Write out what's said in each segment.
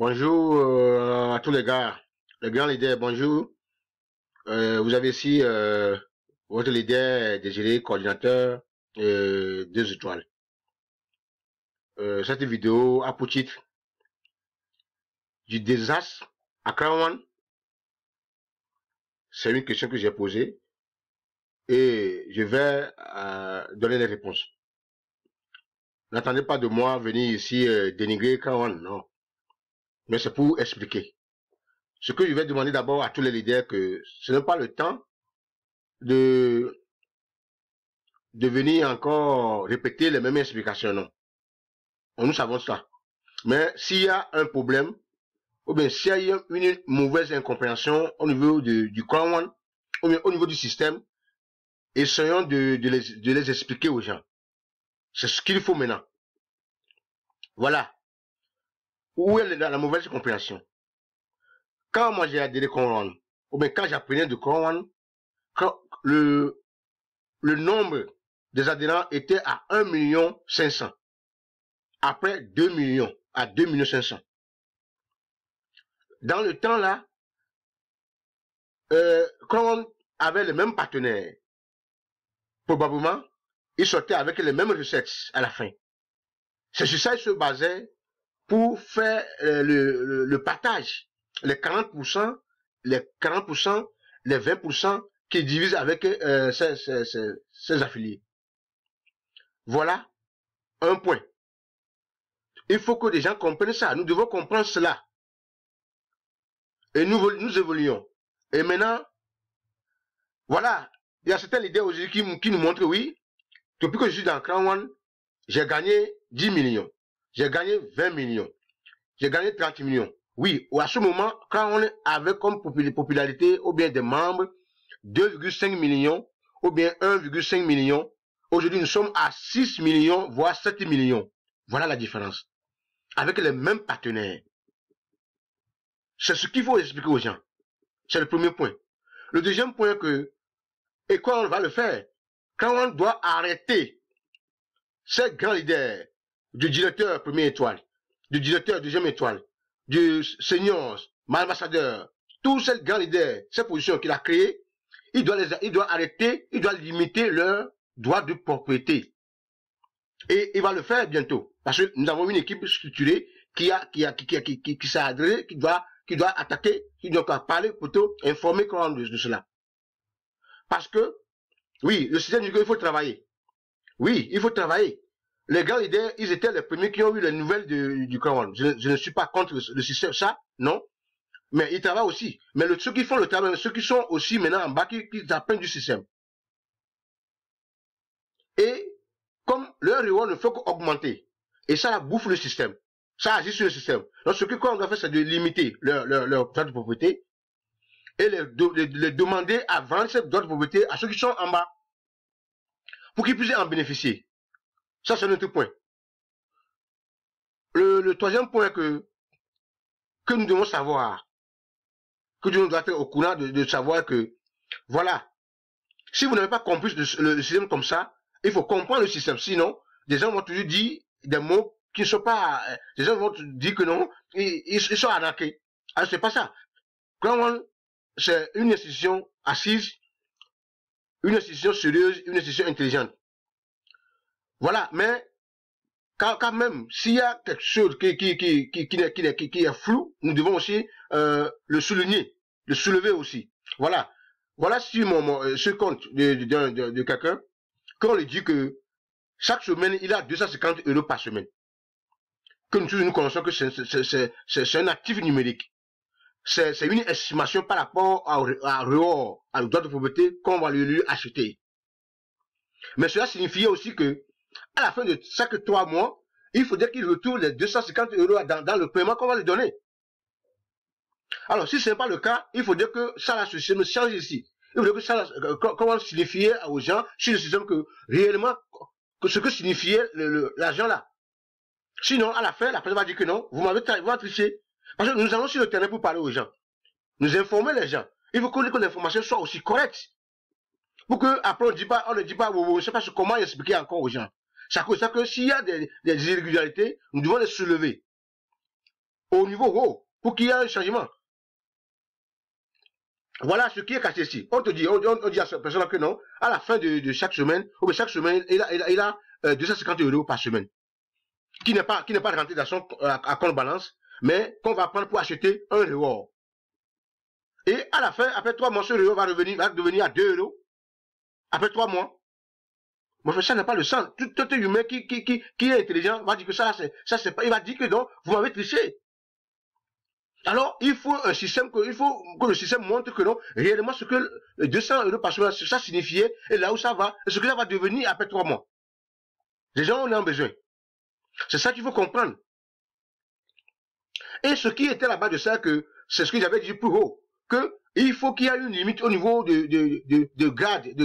Bonjour à tous les gars, les grands leaders, bonjour. Vous avez ici votre leader Désiré, coordinateur 2 étoiles. Cette vidéo a pour titre du désastre à Crown One. C'est une question que j'ai posée et je vais donner les réponses. N'attendez pas de moi venir ici dénigrer Crown One, non. Mais c'est pour expliquer. Ce que je vais demander d'abord à tous les leaders, que ce n'est pas le temps de venir encore répéter les mêmes explications, non. Nous savons cela. Mais s'il y a un problème, ou bien s'il y a une mauvaise incompréhension au niveau du Crown One, ou bien au niveau du système, essayons de les expliquer aux gens. C'est ce qu'il faut maintenant. Voilà. Où est la mauvaise compréhension? Quand moi j'ai adhéré au Crown One, ou bien quand j'apprenais de Crown One, quand le nombre des adhérents était à 1,5 million. Après 2 millions, à 2,5 millions. Dans le temps là, quand on avait les mêmes partenaires, probablement, ils sortaient avec les mêmes recettes à la fin. C'est sur ça qu'ils se basaient pour faire le partage. Les 40%, les 20% qu'ils divisent avec ses affiliés. Voilà un point. Il faut que les gens comprennent ça. Nous devons comprendre cela. Et nous évoluons. Et maintenant, voilà, il y a certaines idées aujourd'hui qui nous montrent, oui, depuis que je suis dans Crown One, j'ai gagné 10 millions, j'ai gagné 20 millions, j'ai gagné 30 millions. Oui, à ce moment, Crown One avait comme popularité, ou bien des membres, 2,5 millions, ou bien 1,5 million. Aujourd'hui, nous sommes à 6 millions, voire 7 millions. Voilà la différence. Avec les mêmes partenaires. C'est ce qu'il faut expliquer aux gens. C'est le premier point. Le deuxième point et quand on va le faire, quand on doit arrêter ces grands leaders, du directeur première étoile, du directeur deuxième étoile, du senior, ambassadeur, tous ces grands leaders, ces positions qu'il a créées, il doit arrêter, il doit limiter leur droit de propriété. Et il va le faire bientôt. Parce que nous avons une équipe structurée qui s'est adressée, qui doit attaquer, qui doit parler, plutôt informer de cela. Parce que, oui, le système du il faut travailler. Oui, il faut travailler. Les grands leaders, ils étaient les premiers qui ont eu les nouvelles du Crown. Je ne suis pas contre le système, ça, non. Mais ils travaillent aussi. Mais ceux qui font le travail, ceux qui sont aussi maintenant en bas, qui apprennent du système. Et comme leur reward ne fait qu'augmenter, et ça bouffe le système, ça agit sur le système. Donc ce qu'on doit faire, c'est de limiter leur droit de propriété et les demander à vendre cette droit de propriété à ceux qui sont en bas, pour qu'ils puissent en bénéficier. Ça, c'est notre point. Le troisième point que nous devons savoir, que nous devons être au courant de savoir que, voilà, si vous n'avez pas compris le système comme ça, il faut comprendre le système. Sinon, des gens vont toujours dire des mots qui ne sont pas, des gens vont dire que non, ils sont arnaqués. Alors, c'est pas ça. Crown, c'est une institution assise, une institution sérieuse, une institution intelligente. Voilà, mais quand même, s'il y a quelque chose qui est flou, nous devons aussi le souligner, le soulever aussi. Voilà. Voilà sur ce compte de quelqu'un, quand on lui dit que chaque semaine, il a 250 € par semaine. Que nous connaissons que c'est un actif numérique. C'est une estimation par rapport à le droit de propriété qu'on va lui acheter. Mais cela signifie aussi que à la fin de chaque 3 mois, il faudrait qu'il retourne les 250 € dans le paiement qu'on va lui donner. Alors, si ce n'est pas le cas, il faudrait que ça, la système change ici. Il faudrait que ça, comment signifier aux gens sur le système que réellement, que ce que signifiait l'argent là. Sinon, à la fin, la personne va dire que non, vous m'avez triché. Parce que nous allons sur le terrain pour parler aux gens. Nous informer les gens. Il faut que l'information soit aussi correcte. Pour que, après, on ne dit pas, je ne sais pas comment expliquer encore aux gens. C'est à cause de ça que s'il y a des irrégularités, nous devons les soulever. au niveau haut pour qu'il y ait un changement. Voilà ce qui est caché ici. On te dit, on dit à cette personne que non, à la fin de chaque semaine, ou chaque semaine, il a 250 € par semaine, qui n'est pas rentré dans son compte balance, mais qu'on va prendre pour acheter un reward. Et à la fin, après 3 mois, ce reward va devenir à 2 € après 3 mois. Mais ça n'a pas le sens. Tout humain qui est intelligent va dire que ça c'est pas. Il va dire que non, vous m'avez triché. Alors, il faut un système il faut que le système montre que non, réellement ce que 200 € par semaine, ça signifiait, et là où ça va, et ce que ça va devenir après 3 mois. Les gens en ont besoin. C'est ça qu'il faut comprendre. Et ce qui était là-bas de ça, c'est ce que j'avais dit plus haut, que il faut qu'il y ait une limite au niveau de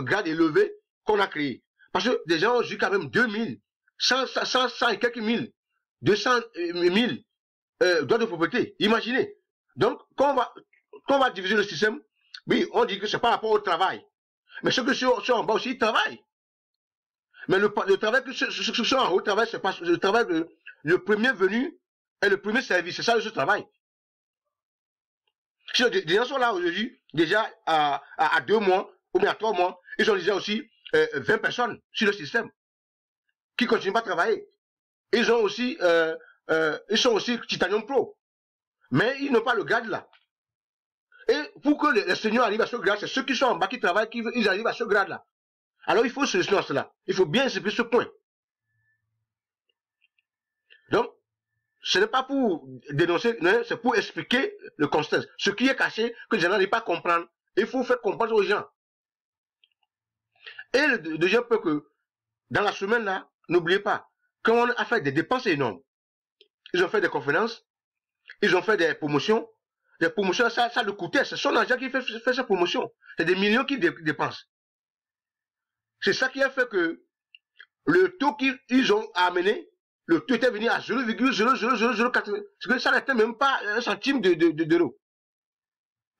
grade élevé qu'on a créé. Parce que des gens ont eu quand même 2000, 100 et quelques mille, 200 000 droits de propriété. Imaginez. Donc, quand on va diviser le système, oui, on dit que c'est par rapport au travail. Mais ceux qui sont en bas aussi, ils travaillent. Mais le travail que ceux qui sont en haut travaillent, c'est pas le travail le premier venu et le premier service. C'est ça le travail. Si des gens sont là aujourd'hui, déjà à 2 mois, ou bien à 3 mois, ils ont déjà aussi 20 personnes sur le système qui continuent pas à travailler. Ils sont aussi Titanium Pro. Mais ils n'ont pas le grade là. Et pour que les seniors arrivent à ce grade, c'est ceux qui sont en bas qui travaillent, ils arrivent à ce grade là. Alors il faut solutionner cela. Il faut bien expliquer ce point. Donc, ce n'est pas pour dénoncer, c'est pour expliquer le constat. Ce qui est caché, que les gens n'arrivent pas à comprendre. Il faut faire comprendre aux gens. Et le deuxième point que, dans la semaine là, n'oubliez pas, quand on a fait des dépenses énormes, ils ont fait des conférences, ils ont fait des promotions. Les promotions, ça le coûtait. C'est son argent qui fait ces promotions. C'est des millions qu'ils dépensent. C'est ça qui a fait que le taux qu'ils ont amené, le taux était venu à 0,00004. Ça n'était même pas un centime d'euro.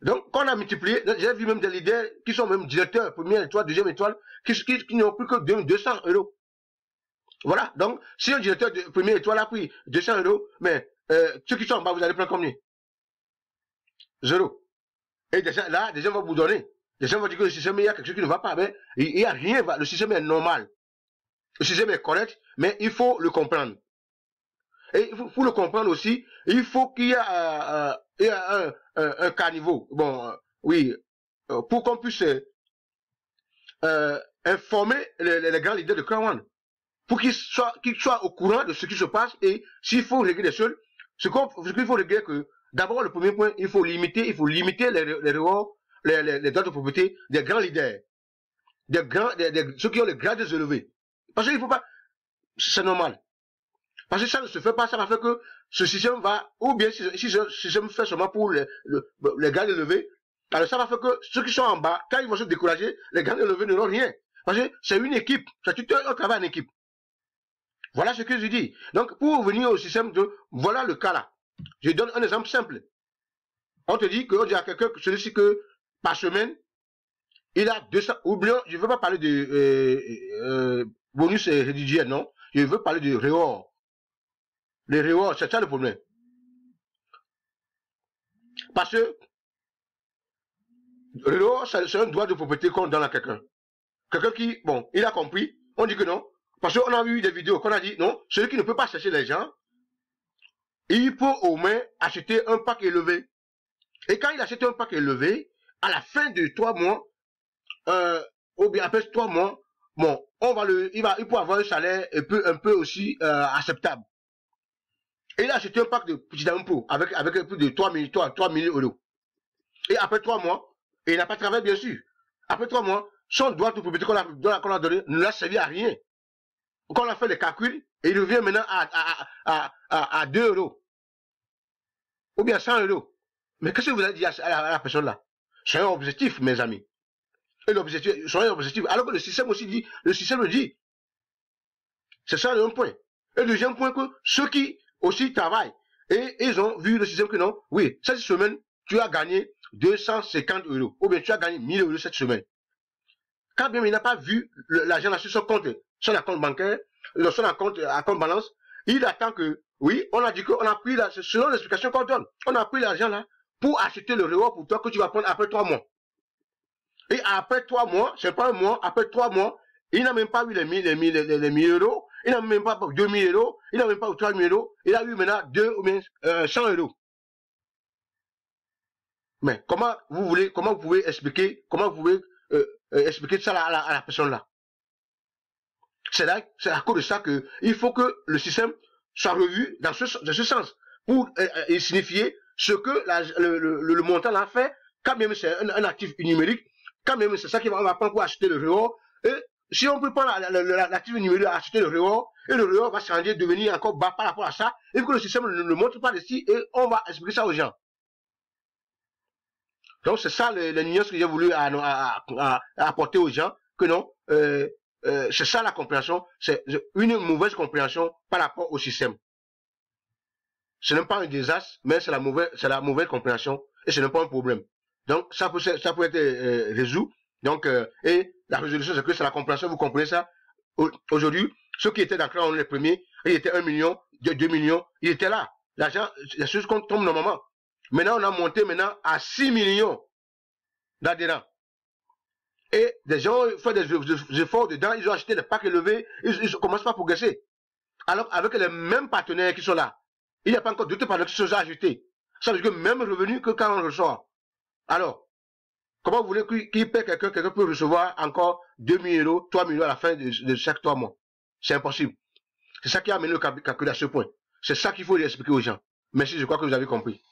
Donc, quand on a multiplié, j'ai vu même des leaders qui sont même directeurs, première étoile, deuxième étoile, qui n'ont plus que 200 €. Voilà. Donc, si un directeur de première étoile a pris 200 €, mais ceux qui sont en bas, vous allez prendre combien? 0. Et déjà, là, des gens vont vous donner. Les gens vont dire que le système, il y a quelque chose qui ne va pas. Mais il n'y a rien. Le système est normal. Le système est correct, mais il faut le comprendre. Et pour le comprendre aussi, il faut qu'il y ait un caniveau. Bon, oui, pour qu'on puisse informer les grands leaders de Crown One, pour qu'ils soient au courant de ce qui se passe et s'il faut régler les choses, ce qu'il faut régler, que d'abord le premier point, il faut limiter les rewards, les droits de propriété des grands leaders, ceux qui ont les grades élevés. Parce qu'il ne faut pas, c'est normal. Parce que ça ne se fait pas, ça va faire que ce système va, ou bien si ce système fait seulement pour les grades élevés, alors ça va faire que ceux qui sont en bas, quand ils vont se décourager, les grades élevés n'auront rien. Parce que c'est une équipe, on travaille en équipe. Voilà ce que je dis. Donc, pour revenir au système voilà le cas là. Je donne un exemple simple. On te dit qu'on dit à quelqu'un, celui-ci que, par semaine, il a 200, oublions, je ne veux pas parler de bonus rédigé, non. Je veux parler de reward. Les rewards, c'est ça le problème. Parce que, le reward, c'est un droit de propriété qu'on donne à quelqu'un. Quelqu'un qui, bon, il a compris, on dit que non. Parce qu'on a vu des vidéos qu'on a dit, non, celui qui ne peut pas chercher les gens, il peut au moins acheter un pack élevé. Et quand il achète un pack élevé, à la fin de 3 mois, ou bien après 3 mois, bon, il peut avoir un salaire un peu aussi acceptable. Et il a acheté un pack de petit impôt avec plus de 3 000 €. Et après 3 mois, et il n'a pas travaillé bien sûr. Après 3 mois, son droit de propriété qu'on a donné ne l'a servi à rien. Quand on a fait les calculs, et il revient maintenant à 2 €. Ou bien 100 €. Mais qu'est-ce que vous avez dit à la personne là? C'est un objectif, mes amis. Et l'objectif, c'est un objectif. Alors que le système aussi dit, le système le dit. C'est ça le point. Et le deuxième point, que ceux qui aussi travaillent, et ils ont vu le système que non, oui, cette semaine, tu as gagné 250 €. Ou bien tu as gagné 1000 € cette semaine. Quand bien il n'a pas vu l'argent là sur son compte bancaire, son compte balance, il attend que, oui, on a dit qu'on a pris, selon l'explication qu'on donne, on a pris l'argent là pour acheter le reward pour toi que tu vas prendre après 3 mois. Et après 3 mois, c'est pas un mois, après 3 mois, il n'a même pas eu les 1000 euros, il n'a même pas 2000 euros, il n'a même pas eu 3000 euros, il a eu maintenant 100 euros. Mais comment vous pouvez expliquer ça à la personne là? C'est à cause de ça que il faut que le système soit revu dans ce sens pour signifier ce que le montant l'a fait, quand même c'est un actif numérique, quand même c'est ça qu'on va prendre pour acheter le reward. Et si on peut prendre l'actif numérique à acheter le reward, et le reward va changer, devenir encore bas par rapport à ça, il faut que le système ne le montre pas ici et on va expliquer ça aux gens. Donc c'est ça les nuances que j'ai voulu apporter aux gens, que non, c'est ça la compréhension, c'est une mauvaise compréhension par rapport au système. Ce n'est pas un désastre, mais c'est la mauvaise compréhension et ce n'est pas un problème. Donc ça peut être résolu. Donc et la résolution c'est que c'est la compréhension, vous comprenez ça. Aujourd'hui, ceux qui étaient d'accord les premiers, ils étaient 1 million, 2 millions, ils étaient là. L'argent, les choses qu'on tombe normalement. Maintenant, on a monté à 6 millions d'adhérents. Et des gens font des efforts dedans, ils ont acheté des packs élevés, ils ne commencent pas à progresser. Alors, avec les mêmes partenaires qui sont là, il n'y a pas encore d'autres partenaires qui sont ajoutés. Ça veut dire que même revenu que quand on ressort. Alors, comment vous voulez qu'il paie quelqu'un peut recevoir encore 2000 euros, 3000 euros à la fin de chaque 3 mois? C'est impossible. C'est ça qui a amené le calcul à ce point. C'est ça qu'il faut expliquer aux gens. Merci, je crois que vous avez compris.